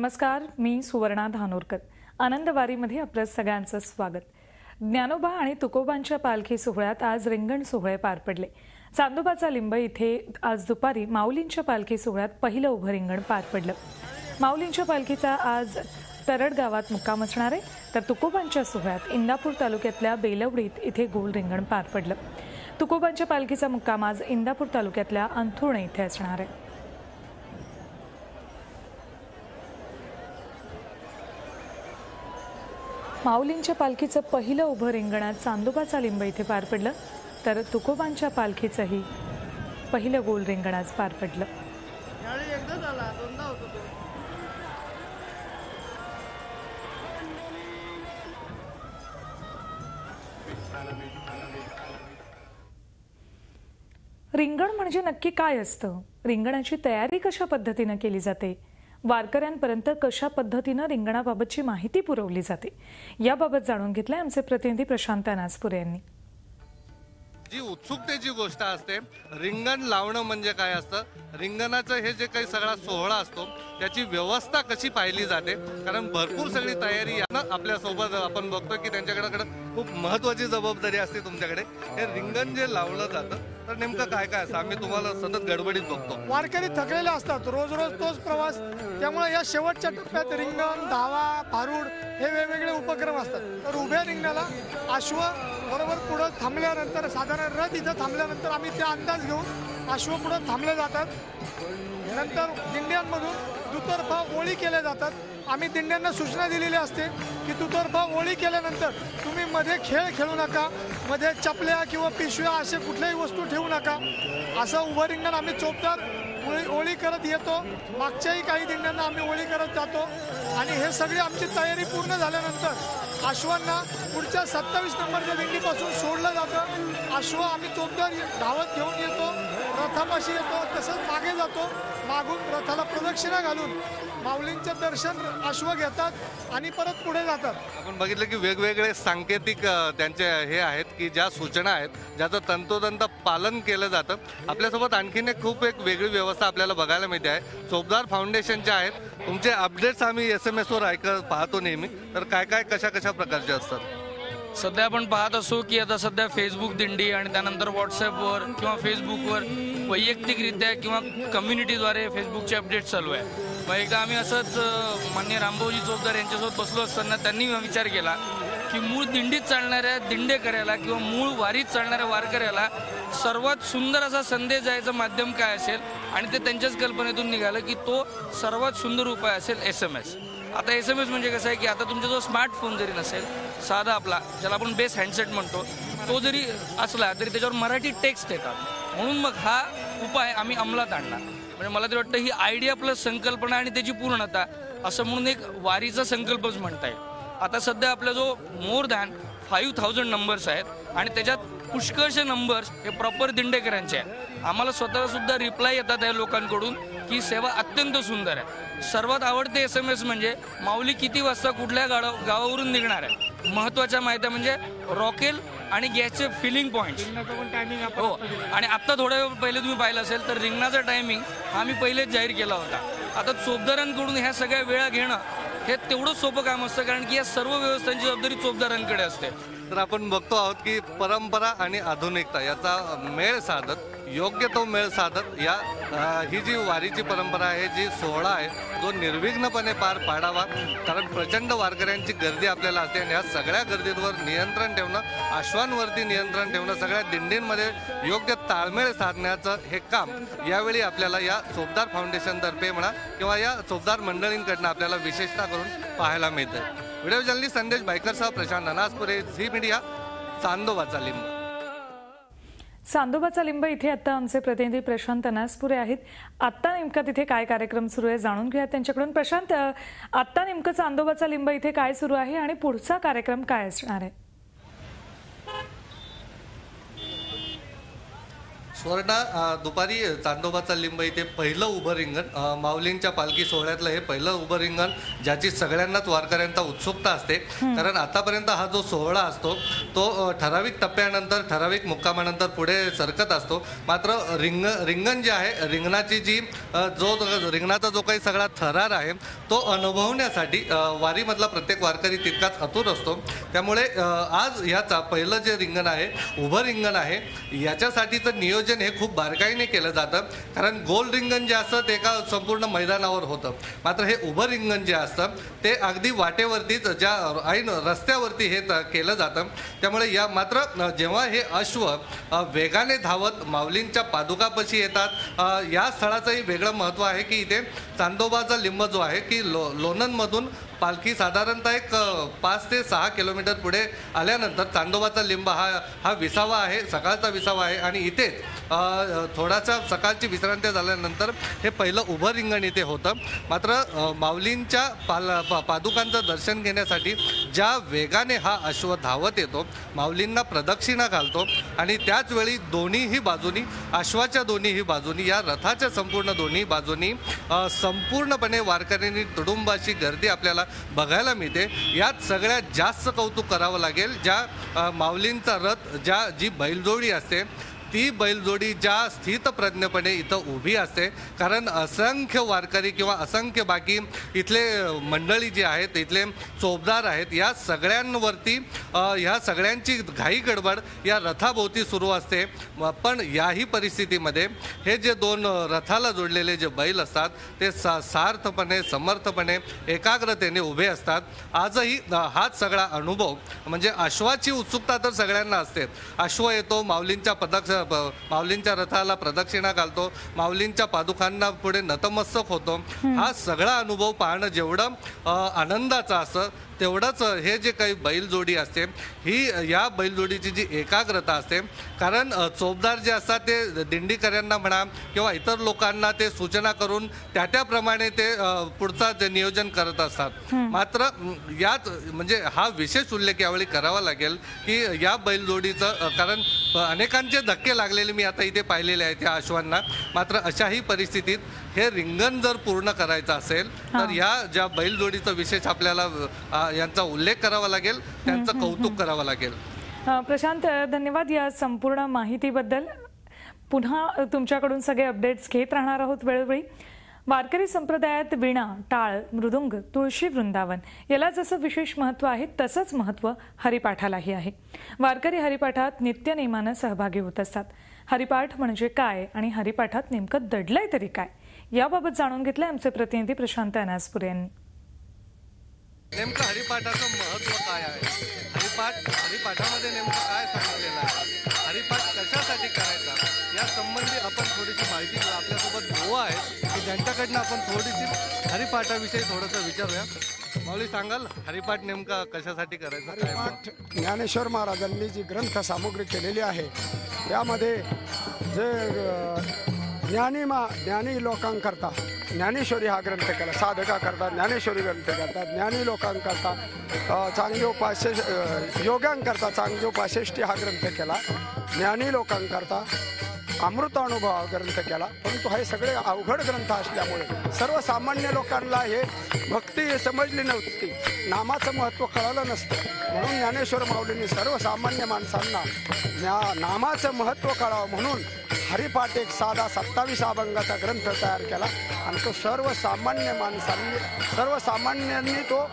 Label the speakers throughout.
Speaker 1: नमस्कार, मी सुवर्णा धानोरकर. आनंदवारीमध्ये आपल्या सगळ्यांचं स्वागत. ज्ञानोबा आणि तुकोबांच्या पालखी सोहळ्यात आज रिंगण सोहळे पार पडले. चांदोबाचा लिंब इथे आज दुपारी माऊलींच्या पालखी सोहळ्यात पहिलं उभं रिंगण पार पडलं. माऊलींच्या पालखीचा आज तरड गावात मुक्काम असणार आहे, तर तुकोबांच्या सोहळ्यात इंदापूर तालुक्यातल्या बेलवडीत इथे गोल रिंगण पार पडलं. तुकोबांच्या पालखीचा मुक्काम आज इंदापूर तालुक्यातल्या अंथुर्णे इथे असणार आहे. माऊलींच्या पालखीचं पहिलं उभं रिंगणात चांदोबाचा लिंब इथे पार पडलं, तर तुकोबांच्या पालखीचंही पहिलं गोल रिंगण आज पार पडलं. रिंगण म्हणजे नक्की काय असतं? रिंगणाची तयारी कशा पद्धतीने केली जाते? वारकऱ्यांपर्यंत कशा पद्धतीने रिंगणाबाबतची माहिती पुरवली जाते, याबाबत जाणून घेतलंय आमचे प्रतिनिधी प्रशांत नासपुरे यांनी.
Speaker 2: जी उत्सुकतेची गोष्ट असते, रिंगण लावणं म्हणजे काय असतं, रिंगणाचं हे जे काही सगळा सोहळा असतो त्याची व्यवस्था कशी पाहिली जाते. कारण भरपूर सगळी तयारी आपल्या सोबत आपण बघतो की त्यांच्याकडे खूप महत्वाची जबाबदारी असते. तुमच्याकडे हे रिंगण जे लावलं जातं तर नेमकं काय काय असतं? आम्ही तुम्हाला सतत गडबडीत बघतो.
Speaker 3: वारकरी थकलेले असतात, रोज रोज तोच प्रवास, त्यामुळे या शेवटच्या टप्प्यात रिंगण, धावा, भारूड हे वेगवेगळे उपक्रम असतात. तर उभ्या रिंगणाला अश्व बरोबर पुढे थांबल्यानंतर, साधारण रथ इथं थांबल्यानंतर आम्ही ते अंदाज घेऊन अश्व पुढे थांबले जातात. नंतर दिंड्यांमधून दुतर्फा ओळी केल्या जातात. आम्ही दिंड्यांना सूचना दिलेली असते की दुतर्फा ओळी केल्यानंतर तुम्ही मध्ये खेळ खेळू नका, मध्ये चपल्या किंवा पिशव्या असे कुठल्याही वस्तू ठेवू नका. असं उभं रिंगण आम्ही चोपदार ओळी करत येतो. मागच्याही काही दिंड्यांना आम्ही ओळी करत जातो. आणि हे सगळी आमची तयारी पूर्ण झाल्यानंतर अश्वांना पुढच्या 27 नंबरच्या दिंडीपासून सोडलं जातं. अश्व आम्ही चोपदार धावत घेऊन येतो, रथापाशी येतो, तसंच मागे जातो. मागून रथाला प्रदक्षिणा घालून माऊलींचं दर्शन अश्व घेतात आणि परत पुढे जातात.
Speaker 2: आपण बघितलं की वेगवेगळे सांकेतिक त्यांचे हे आहेत की ज्या सूचना आहेत, ज्याचं तंतोतंत पालन केलं जातं. आपल्यासोबत आणखीन एक वेगळी व्यवस्था आपल्याला बघायला मिळते आहे. चोपदार फाउंडेशनच्या आहेत. तुमचे अपडेट्स आम्ही SMS वर पाहतो नेहमी, तर काय काय कशा प्रकारचे असतात?
Speaker 4: सध्या आपण पाहत असू की आता सध्या फेसबुक दिंडी आणि त्यानंतर व्हॉट्सअपवर किंवा फेसबुकवर वैयक्तिकरित्या किंवा कम्युनिटीद्वारे फेसबुकचे अपडेट चालू आहे. मग एकदा आम्ही असंच माननीय रामभाऊजी चोपदार यांच्यासोबत बसलो असताना त्यांनी विचार केला की मूळ दिंडीत चालणाऱ्या दिंडेकऱ्याला किंवा मूळ वारीत चालणाऱ्या वारकऱ्याला सर्वात सुंदर असा संदेश जायचं माध्यम काय असेल, आणि ते त्यांच्याच कल्पनेतून निघालं की तो सर्वात सुंदर उपाय असेल SMS. आता SMS म्हणजे कसं आहे की आता तुमचा जो स्मार्टफोन जरी नसेल, साधा आपला ज्याला आपण बेस हँडसेट म्हणतो, तो जरी असला तरी त्याच्यावर मराठी टेक्स्ट येतात. म्हणून मग हा उपाय आम्ही अंमलात आणला. म्हणजे मला तरी वाटतं ही आयडिया प्लस संकल्पना आणि त्याची पूर्णता असं म्हणून एक वारीचा संकल्पच म्हणता येईल. आता सध्या आपला जो मोर दॅन 5000 नंबर्स आहेत आणि त्याच्यात पुष्कळशे नंबर्स हे प्रॉपर दिंडेकरांचे आहेत. आम्हाला स्वतःला सुद्धा रिप्लाय येतात या लोकांकडून की सेवा अत्यंत सुंदर आहे. सर्वात आवडते SMS म्हणजे माऊली किती वाजता कुठल्या गावावरून निघणार आहे. महत्त्वाच्या माहिती म्हणजे रॉकेल आणि गॅसचे फिलिंग पॉईंट्स. हो, आणि आत्ता थोड्या वेळ पहिले तुम्ही पाहिलं असेल तर रिंगणाचा टायमिंग हा आम्ही पहिलेच जाहीर केला होता. आता चोपदारांकडून ह्या सगळ्या वेळा घेणं हे तेवढंच सोपं काम असतं, कारण की या सर्व व्यवस्थांची जबाबदारी चोपदारांकडे असते.
Speaker 2: तर आपण बघतो आहोत की परंपरा आणि आधुनिकता याचा मेळ साधत, योग्य तो मेळ साधत ही जी वारीची परंपरा आहे, जी सोहळा आहे, जो निर्विघ्नपणे पार पाडावा. कारण प्रचंड वारकऱ्यांची गर्दी आपल्याला असते आणि या सगळ्या गर्दीवर नियंत्रण ठेवणं, अश्वांवरती नियंत्रण ठेवणं, सगळ्या दिंडींमध्ये योग्य ताळमेळ साधण्याचं हे काम यावेळी आपल्याला या चोपदार फाउंडेशनतर्फे म्हणा किंवा या चोपदार मंडळींकडनं आपल्याला विशेषतः करून पाहायला मिळतं. व्हिडिओ जर्नलिस्ट संदेश बायकरसह प्रशांत नासपुरे, झी मीडिया, चांदोबाचा लिंब.
Speaker 1: चांदोबाचा लिंब इथे आता आमचे प्रतिनिधी प्रशांत नासपुरे आहेत. आता नेमका तिथे काय कार्यक्रम सुरू आहे जाणून घेऊया त्यांच्याकडून. प्रशांत, आता नेमकं चांदोबाचा लिंब इथे काय सुरू आहे आणि पुढचा कार्यक्रम काय असणार आहे?
Speaker 2: सुवर्णा, दुपारी चांदोबाचा लिंब इथे पहिलं उभं रिंगण, माऊलींच्या पालखी सोहळ्यातलं हे पहिलं उभं रिंगण, ज्याची सगळ्यांनाच वारकऱ्यांचा उत्सुकता असते. कारण आतापर्यंत हा जो सोहळा असतो तो ठराविक टप्प्यानंतर, ठराविक मुक्कामानंतर पुढे सरकत असतो. मात्र रिंगण जे आहे, रिंगणाची जी रिंगणाचा जो काही सगळा थरार आहे तो अनुभवण्यासाठी वारीमधला प्रत्येक वारकरी तितकाच आतुर असतो. त्यामुळे आज ह्याचा पहिलं जे रिंगण आहे, उभं रिंगण आहे, याच्यासाठीचं नियोजन हे खूप बारकाईने केलं जातं. कारण गोल रिंगण जे असतं ते एका संपूर्ण मैदानावर होतं. मात्र हे उभं रिंगण जे असतं ते अगदी वाटेवरतीच, ज्या ऐन रस्त्यावरती हे केलं जातं. त्यामुळे मात्र जेव्हा हे अश्व वेगाने धावत माऊलींच्या पादुकापाशी येतात, या स्थळाचंही वेगळं महत्त्व आहे की इथे चांदोबाचा लिंब जो आहे की लोणंदमधून पालखी साधारणतः एक 5 ते 6 किलोमीटर पुढे आल्यानंतर चांदोबाचा लिंब हा विसावा आहे, सकाळचा विसावा आहे. आणि इथेच थोडासा सकाळची विश्रांती झाल्यानंतर हे पहिलं उभं रिंगण इथे होतं. मात्र माऊलींच्या पादुकांचं दर्शन घेण्यासाठी ज्या वेगाने हा अश्व धावत येतो, माऊलींना प्रदक्षिणा घालतो आणि त्याचवेळी दोन्हीही बाजूनी, अश्वाच्या दोन्हीही बाजूनी, या रथाच्या संपूर्ण दोन्ही बाजूनी संपूर्णपणे वारकऱ्यांनी तुडुंबाची गर्दी आपल्याला बघायला मिळते. यात सगळ्यात जास्त कौतुक करावं लागेल ज्या माऊलींचा रथ, जी बैलजोडी असते, ती बैलजोडी ज्या स्थितप्रज्ञपणे इथं उभी असते. कारण असंख्य वारकरी किंवा असंख्य बाकी इथले मंडळी जी आहेत, इथले चोपदार आहेत, या सगळ्यांवरती ह्या सगळ्यांची घाई गडबड या रथाभोवती सुरू असते. पण याही परिस्थितीमध्ये हे जे दोन रथाला जोडलेले जे बैल असतात ते सार्थपणे, समर्थपणे, एकाग्रतेने उभे असतात. आजही हाच सगळा अनुभव, म्हणजे अश्वाची उत्सुकता तर सगळ्यांना असते. अश्व येतो, माऊलींच्या रथाला प्रदक्षिणा घालतो, माऊलींच्या पादुकांना पुढे नतमस्तक होतो. हा सगळा अनुभव पाहणं जेवढं आनंदाचं असतं, तेवढंच हे जे काही बैलजोडी असते, ही या बैलजोडीची जी एकाग्रता असते. कारण चोपदार जे असतात ते दिंडीकऱ्यांना म्हणा किंवा इतर लोकांना ते सूचना करून त्याप्रमाणे ते पुढचा जे नियोजन करत असतात. मात्र यात म्हणजे हा विशेष उल्लेख यावेळी करावा लागेल की या बैलजोडीचं, कारण अनेकांचे धक्के लागलेले मी आता इथे पाहिलेले आहेत या अश्वांना. मात्र अशाही परिस्थितीत हे रिंगण जर पूर्ण करायचं असेल तर या ज्या बैलजोडीचं विशेष आपल्याला यांचा उल्लेख करावा लागेल, त्यांचं कौतुक करावं लागेल.
Speaker 1: प्रशांत, धन्यवाद या संपूर्ण माहितीबद्दल. पुन्हा तुमच्याकडून सगळे अपडेट्स घेत राहणार आहोत वेळोवेळी. वारकरी संप्रदायात वीणा, टाळ, मृदुंग, तुळशी वृंदावन याला जसं विशेष महत्त्व आहे तसंच महत्त्व हरिपाठालाही आहे. वारकरी हरिपाठात नित्यनेमानं सहभागी होत असतात. हरिपाठ म्हणजे काय आणि हरिपाठात नेमकं दडलंय तरी काय, याबाबत जाणून घेतलंय आमचे प्रतिनिधी प्रशांत अनासपुरे यांनी.
Speaker 2: नेमकं हरिपाठाचं महत्त्व काय आहे, हरिपाठामध्ये नेमकं काय सांगितलेलं आहे, हरिपाठ कशासाठी करायचा, या संबंधी आपण थोडीशी माहिती घेऊ. आपल्यासोबत बुवा आहेत की ज्यांच्याकडनं आपण थोडीशी हरिपाठाविषयी थोडंसं विचारूया. माऊली, सांगाल हरिपाठ नेमका कशासाठी करायचा?
Speaker 5: हरिपाठ ज्ञानेश्वर महाराजांनी जी ग्रंथ सामुग्री केलेली आहे यामध्ये जे ज्ञानी लोकांकरता ज्ञानेश्वरी हा ग्रंथ केला, साधका करता ज्ञानेश्वरी ग्रंथ करतात, ज्ञानी लोकांकरता चांगदेवोपास्य, योग्यांकरता चांगदेवोपाशेष्टी हा ग्रंथ केला, ज्ञानी लोकांकरता अमृतानुभव ग्रंथ केला. परंतु हे सगळे अवघड ग्रंथ असल्यामुळे सर्वसामान्य लोकांना हे भक्ती समजली नव्हती, नामाचं महत्त्व कळालं नसतं. म्हणून ज्ञानेश्वर माऊलींनी सर्वसामान्य माणसांना नामाचं महत्त्व कळावं म्हणून हरिपाठ एक साधा 27 अभंगाचा ग्रंथ तयार केला आणि तो सर्वसामान्यांनी तो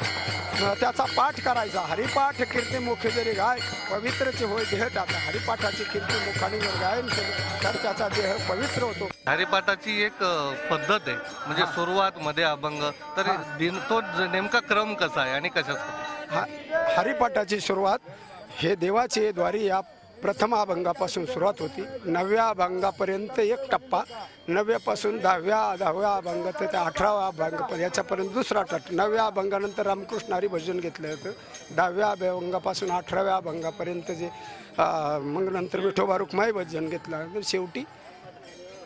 Speaker 5: त्याचा पाठ करायचा. हरिपाठ कीर्तिमुखी जरी गाय पवित्रची होय देह त्याचा. हरिपाठाची कीर्ती मुखाने जर गायन केलं तर त्याचा देह पवित्र होतो.
Speaker 2: हरिपाठाची एक पद्धत आहे, म्हणजे सुरुवात, मध्ये अभंग, तर तो नेमका क्रम कसा आहे आणि कशासाठी?
Speaker 5: हरिपाठाची सुरुवात हे देवाचे द्वारी या प्रथम अभंगापासून सुरुवात होती. 9व्या अभंगापर्यंत एक टप्पा, 9व्यापासून 10व्या अभंग ते 18व्या अभंग याच्यापर्यंत दुसरा टप्पा. 9व्या अभंगानंतर रामकृष्ण हरी भजन घेतलं होतं. 10व्या अभंगापासून 18व्या अभंगापर्यंत जे मग नंतर विठोबा रुक्माई भजन घेतलं. शेवटी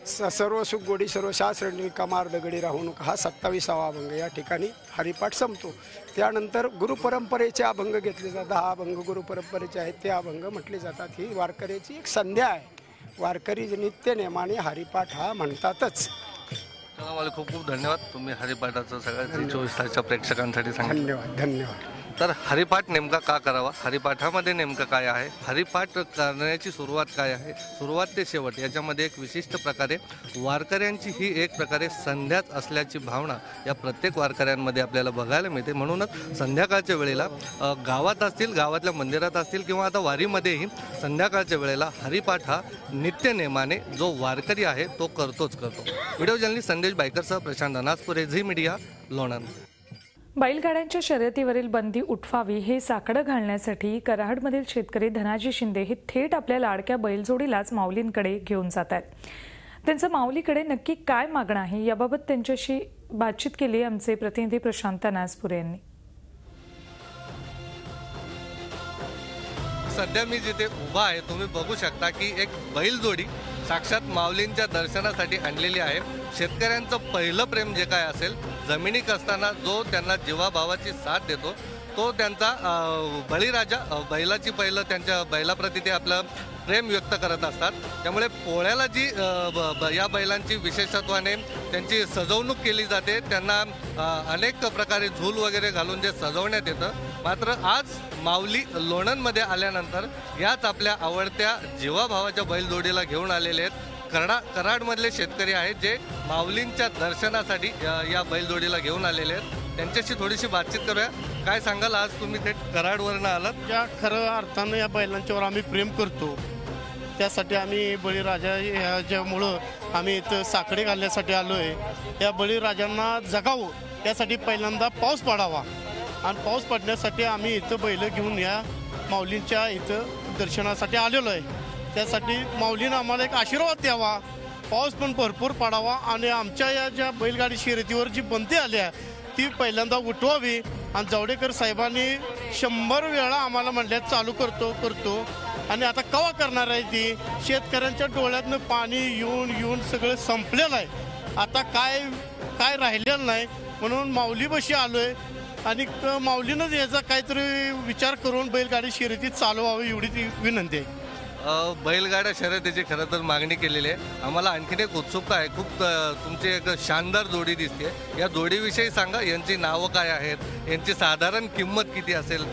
Speaker 5: सर्व सुख गोडी सर्व शास्त्र कमार दगडी राहू नका हा 27वा अभंग या ठिकाणी हरिपाठ संपतो. त्यानंतर गुरुपरंपरेचे अभंग घेतले जातात. 10 अभंग गुरुपरंपरेचे आहेत ते अभंग म्हटले जातात. ही वारकऱ्याची एक संध्या आहे. वारकरी नित्यनेमाने हरिपाठ हा म्हणतातच.
Speaker 2: चला, मला खूप खूप धन्यवाद. तुम्ही हरिपाठाचं सगळ्या 24 तासच्या प्रेक्षकांसाठी सांगितलं.
Speaker 5: धन्यवाद धन्यवाद.
Speaker 2: तर हरिपाठ नेमका का करावा, हरिपाठामध्ये नेमकं काय आहे, हरिपाठ करण्याची सुरुवात काय आहे, सुरुवात ते शेवट याच्यामध्ये एक विशिष्ट प्रकारे वारकऱ्यांची ही एक प्रकारे संध्याच असल्याची भावना या प्रत्येक वारकऱ्यांमध्ये आपल्याला बघायला मिळते. म्हणूनच संध्याकाळच्या वेळेला गावात असतील, गावातल्या मंदिरात असतील किंवा आता वारीमध्येही संध्याकाळच्या वेळेला हरिपाठ हा नित्यनेमाने जो वारकरी आहे तो करतोच करतो. व्हिडिओ जर्नलिस्ट संदेश बायकरसह प्रशांत अनासपुरे, झी मीडिया, लोणंद.
Speaker 1: बैलगाड्यांच्या शर्यतीवरील बंदी उठवावी हे साकडं घालण्यासाठी कराडमधील शेतकरी धनाजी शिंदे हे थेट आपल्या लाडक्या बैलजोडीलाच माऊलींकडे घेऊन जात आहेत. त्यांचं माऊलीकडे नक्की काय मागणं आहे याबाबत त्यांच्याशी बातचीत केली आमचे प्रतिनिधी प्रशांत अनासपुरे यांनी.
Speaker 2: सध्या मी जिथे उभा आहे तुम्ही बघू शकता की एक बैलजोडी साक्षात माऊलींच्या दर्शनासाठी आणलेली आहे. शेतकऱ्यांचं पहिलं प्रेम जे काय असेल, जमिनीक असताना जो त्यांना जीवाभावाची साथ देतो तो त्यांचा बळीराजा, बैलाची पहिलं त्यांच्या बैलाप्रती ते आपलं प्रेम व्यक्त करत असतात. त्यामुळे पोळ्याला जी या बैलांची विशेषत्वाने त्यांची सजवणूक केली जाते, त्यांना अनेक प्रकारे झूल वगैरे घालून जे सजवण्यात येतं. मात्र आज माऊली लोणंदमध्ये आल्यानंतर याच आपल्या आवडत्या जीवाभावाच्या बैलजोडीला घेऊन आलेले आहेत. कराडमधले शेतकरी आहेत जे माऊलींच्या दर्शनासाठी या बैलजोडीला घेऊन आलेले आहेत. त्यांच्याशी थोडीशी बातचीत करूया. काय सांगाल, आज तुम्ही थेट कराडवरनं आलात?
Speaker 6: या खरं अर्थानं या बैलांच्यावर आम्ही प्रेम करतो. त्यासाठी आम्ही बळीराजा ह्याच्यामुळं आम्ही इथं साकडे घालण्यासाठी आलो आहे. या बळीराजांना जगावं यासाठी पहिल्यांदा पाऊस पडावा आणि पाऊस पडण्यासाठी आम्ही इथं बैल घेऊन या माऊलींच्या इथं दर्शनासाठी आलेलो आहे. त्यासाठी माऊलीनं आम्हाला एक आशीर्वाद द्यावा, पाऊस पण भरपूर पडावा आणि आमच्या या ज्या बैलगाडी शर्यतीवर जी बंदी आली आहे ती पहिल्यांदा उठवावी. आणि जावडेकर साहेबांनी 100 वेळा आम्हाला म्हणल्यात चालू करतो आणि आता केव्हा करणार आहे ती? शेतकऱ्यांच्या डोळ्यातनं पाणी येऊन सगळं संपलेलं आहे. आता काय राहिलेलं नाही. म्हणून माऊलीपाशी आलो आहे आणि माऊलीनंच याचा काहीतरी विचार करून बैलगाडी शर्यती चालू व्हावी एवढी ती विनंती आहे.
Speaker 2: बैलगाड्या शर्यतीची खरं तर मागणी केलेली आहे. आम्हाला आणखीन एक उत्सुकता आहे. खूप तुमची एक शानदार जोडी दिसते. या जोडीविषयी सांगा, यांची नावं काय आहेत, यांची साधारण किंमत किती असेल?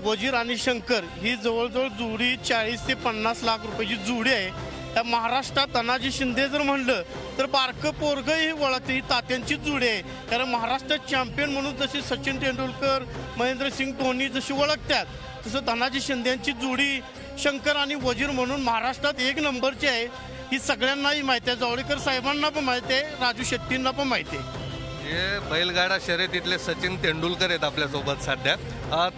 Speaker 6: वजीर आणि शंकर ही जवळजवळ जोडी 40 ते 50 लाख रुपयाची जोडी आहे. त्या महाराष्ट्रात धनाजी शिंदे जर म्हणलं तर बारकं पोरगं ही ओळखते. ही तात्यांचीच जोडी आहे. कारण महाराष्ट्रात चॅम्पियन म्हणून जसे सचिन तेंडुलकर, महेंद्रसिंग धोनी जशी ओळखतात तसं धनाजी शिंदेची जोडी शंकर आणि वजीर म्हणून महाराष्ट्रात 1 नंबरची आहे. ही सगळ्यांनाही माहिती आहे. जावडेकर साहेबांना पण माहिती आहे, राजू शेट्टींना पण माहिती आहे.
Speaker 2: हे बैलगाडा शर्यतीतले सचिन तेंडुलकर आहेत आपल्यासोबत सध्या.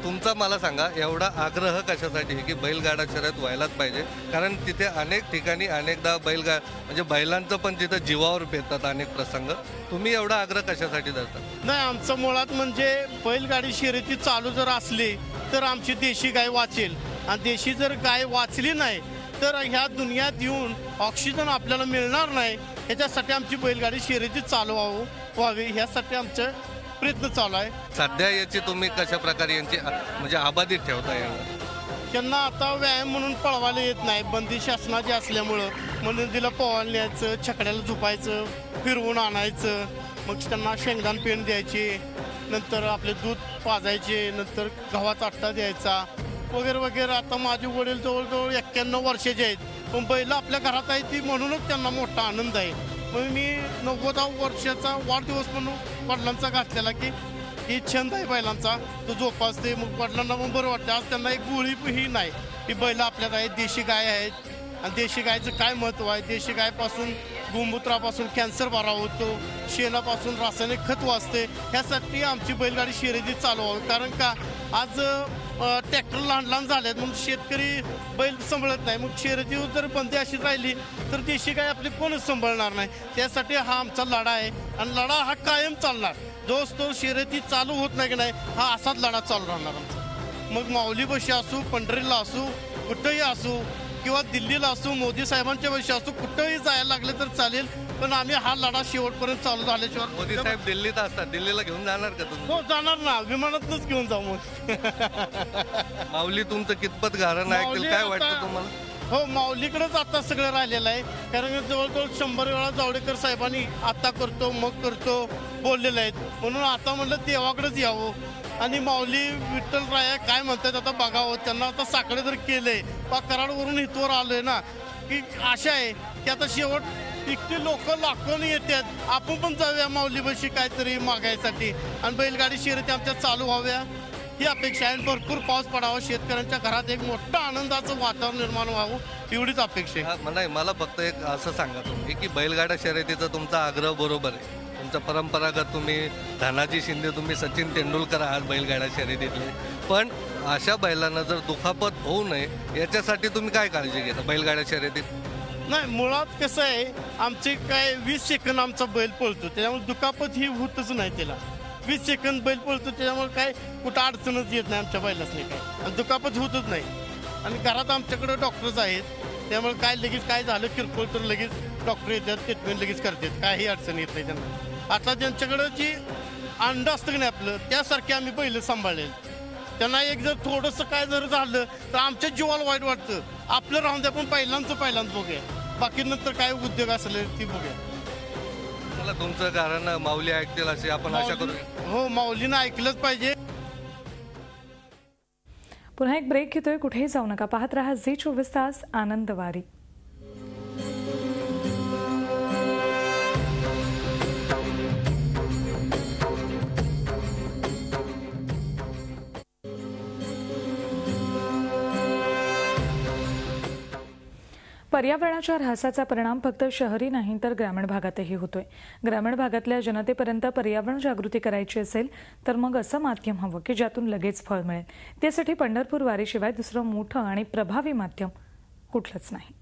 Speaker 2: तुमचा मला सांगा, एवढा आग्रह कशासाठी की बैलगाडा शर्यत व्हायलाच पाहिजे? कारण तिथे अनेक ठिकाणी अनेकदा म्हणजे बैलांचं पण तिथं जीवावर पेतात अनेक प्रसंग. तुम्ही एवढा आग्रह कशासाठी धरता?
Speaker 6: नाही, आमचं मुळात म्हणजे बैलगाडी शर्यती चालू जर असली तर आमची देशी गाय वाचेल आणि देशी जर गाय वाचली नाही तर ह्या दुनियात येऊन ऑक्सिजन आपल्याला मिळणार नाही. ह्याच्यासाठी आमची बैलगाडी शर्यती चालू व्हावी ह्यासाठी आमचं प्रयत्न चालू आहे.
Speaker 2: सध्या याची तुम्ही कशा प्रकारे यांची म्हणजे आबाधित ठेवता येणार?
Speaker 6: त्यांना आता व्यायाम म्हणून पळवायला येत नाही, बंदी शासनाची असल्यामुळं. म्हणून तिला पोहायला न्यायचं, छकड्याला झोपायचं, फिरवून आणायचं, मग त्यांना शेंगदाण पेंड द्यायची, नंतर आपले दूध पाजायचे, नंतर गव्हाचा आट्टा द्यायचा वगैरे वगैरे. आता माझे वडील जवळजवळ 91 वर्षाचे आहेत, पण बैल आपल्या घरात आहे ती म्हणूनच त्यांना मोठा आनंद आहे. मग मी 90व्या वर्षाचा वाढदिवस म्हणून वडिलांचा घातलेला की ही छंद आहे बैलांचा, तो जोपासते. मग वडिलांना मग बरं वाटतं. आज त्यांना एक गोळी ही नाही, ही बैल आपल्यात आहेत, देशी गाय आहेत. आणि देशी गायचं काय महत्त्व आहे? देशी गायपासून गोमूत्रापासून कॅन्सर बरा होतो, शेणापासून रासायनिक खत वाचते. ह्यासाठी आमची बैलगाडी शर्यती चालू व्हावी. कारण का आज ट्रॅक्टर लहान झाल्यात म्हणून शेतकरी बैल सांभाळत नाही. मग शर्यतीवर जर बंदी अशी राहिली तर देशी गाय आपली कोणच सांभाळणार नाही. त्यासाठी हा आमचा लढा आहे आणि लढा हा कायम चालणार. जो शर्यती चालू होत नाही की नाही, हा असाच लढा चालू राहणार आमचा. मग माऊलीपाशी असू, पंढरीला असू, कुठंही असू किंवा दिल्लीला असू, मोदी साहेबांच्या वर्षी असू, कुठंही जायला लागले तर चालेल. पण आम्ही हा लढा शेवटपर्यंत चालू झाल्याशिवाय.
Speaker 2: मोदी साहेब दिल्लीत असतात, दिल्लीला घेऊन जाणार का तुम्ही?
Speaker 6: हो, जाणार ना, विमानातूनच घेऊन जाऊ. मग
Speaker 2: माऊली तुमचं कितपत गारण ऐकतील काय वाटतं तुम्हाला?
Speaker 6: हो, माऊलीकडेच आता सगळं राहिलेलं आहे. कारण जवळजवळ 100 वेळा जावडेकर साहेबांनी आता करतो मग करतो बोललेले आहेत. म्हणून आता म्हणलं देवाकडेच यावं आणि माऊली विठ्ठलराया काय म्हणतात आता बघावं. त्यांना आता साकडे जर केले बा कराडवरून इथवर आलोय ना, की आशा आहे की आता शेवट इतकी लोक लाखोनी येतात. आपण पण जाऊया माऊलीपाशी काहीतरी मागायसाठी आणि बैलगाडी शर्यती आमच्या चालू व्हाव्या ही अपेक्षा आहे. भरपूर पाऊस पडावा, शेतकऱ्यांच्या घरात एक मोठं आनंदाचं वातावरण निर्माण व्हावं एवढीच अपेक्षा आहे.
Speaker 2: नाही, मला फक्त एक असं सांगा तुम्ही की बैलगाडा शर्यतीचा तुमचा आग्रह बरोबर आहे. तुमचा परंपरागत तुम्ही धनाजी शिंदे, तुम्ही सचिन तेंडुलकर आहात बैलगाडा शर्यतीतले, पण अशा बैलांना जर दुखापत होऊ नये याच्यासाठी तुम्ही काय काळजी घेता बैलगाडा शर्यतीत?
Speaker 6: नाही, मुळात कसं आहे, आमचे काय 20 सेकंद आमचा बैल पळतो, त्याच्यामुळे दुखापत ही होतच नाही. त्याला 20 सेकंद बैल पळतो, त्याच्यामुळे काय कुठं अडचणच येत नाही आमच्या बैलासने काय, आणि दुखापत होतच नाही. आणि घरात आमच्याकडे डॉक्टर्स आहेत, त्यामुळे काय लगेच काय झालं किरकोळ तर लगेच डॉक्टर येतात, ट्रीटमेंट लगेच करतात, काही अडचण येत नाही त्यांना. आता त्यांच्याकडं जी अंड असतं की नाही आपलं, त्यासारखे आम्ही बैल सांभाळले. त्यांना एक जर थोडंसं काय जर झालं तर आमच्या जीवाला वाईट वाटतं. आपलं राहून द्या, पण पहिल्यांदा बघूया, बाकी नंतर काय उद्योग असेल ती बघूया.
Speaker 2: मला तुमचं कारण माऊली ऐकतील असे आपण आशा करू.
Speaker 6: हो, माऊलीनं ऐकलंच पाहिजे.
Speaker 1: पुन्हा एक ब्रेक घेतोय, कुठेही जाऊ नका, पाहत रहा झी24 तास आनंदवारी. पर्यावरणाच्या ऱ्हासाचा परिणाम फक्त शहरी नाही तर ग्रामीण भागातही होतोय. ग्रामीण भागातल्या जनतेपर्यंत पर्यावरण जागृती करायची असेल तर मग असं माध्यम हवं की ज्यातून लगेच फळ मिळेल. त्यासाठी पंढरपूर वारीशिवाय दुसरं मोठं आणि प्रभावी माध्यम कुठलंच नाही.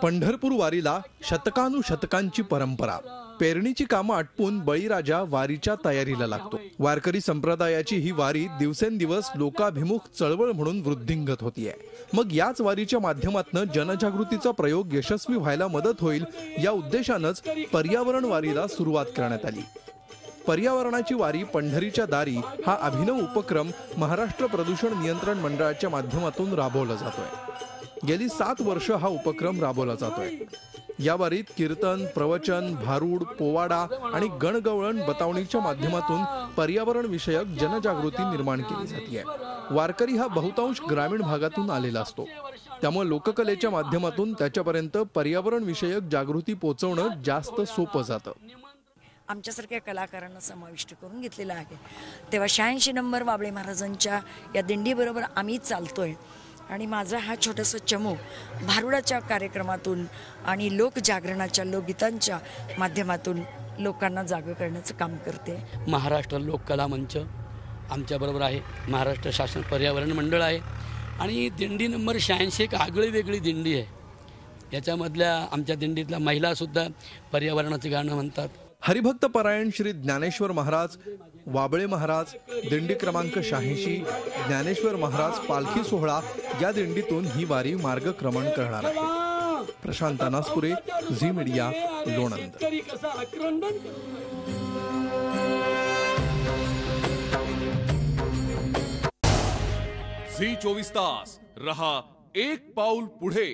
Speaker 7: पंढरपूर वारीला शतकानुशतकांची परंपरा. पेरणीची कामं आटपून बळीराजा वारीच्या तयारीला लागतो. वारकरी संप्रदायाची ही वारी दिवसेंदिवस लोकाभिमुख चळवळ म्हणून वृद्धिंगत होतीये. मग याच वारीच्या माध्यमातून जनजागृतीचा प्रयोग यशस्वी व्हायला मदत होईल या उद्देशानंच पर्यावरण वारीला सुरुवात करण्यात आली. पर्यावरणाची वारी पंढरीच्या दारी हा अभिनव उपक्रम महाराष्ट्र प्रदूषण नियंत्रण मंडळाच्या माध्यमातून राबवला जातोय. गेली 7 वर्ष हा उपक्रम राबवला जातोय. या वारीत कीर्तन, प्रवचन, भारूड, पोवाडा आणि गणगवळण बतावणीच्या माध्यमातून पर्यावरण विषयक जनजागृती निर्माण केली जाते. वारकरी हा बहुतांश ग्रामीण भागातून आलेला असतो, त्यामुळे लोककलेच्या माध्यमातून त्याच्यापर्यंत पर्यावरण विषयक जागृती पोहोचवणं जास्त सोपं जातं.
Speaker 8: आमच्यासारख्या कलाकारांना समाविष्ट करून घेतलेला आहे. तेव्हा 86 नंबर वाबळे महाराजांच्या या दिंडीबरोबर आम्ही चालतोय आणि माझा हा छोटासा चमू भारुडाच्या कार्यक्रमातून आणि लोकजागरणाच्या लोकगीतांच्या माध्यमातून लोकांना जागं करण्याचं काम करते.
Speaker 9: महाराष्ट्र लोककला मंच आमच्याबरोबर आहे, महाराष्ट्र शासन पर्यावरण मंडळ आहे आणि दिंडी नंबर 86 एक आगळी वेगळी दिंडी आहे. याच्यामधल्या आमच्या दिंडीतल्या महिलासुद्धा पर्यावरणाचं गाणं म्हणतात.
Speaker 7: हरिभक्त परायण श्री ज्ञानेश्वर महाराज वाबळे महाराज दिंडी क्रमांक 86 ज्ञानेश्वर महाराज पालखी सोहळा या दिंडीतून ही वारी मार्गक्रमण करणार आहे. प्रशांत नासपुरे, झी मीडिया, लोणंद.
Speaker 10: झी 24 तास रहा एक पाऊल पुढे.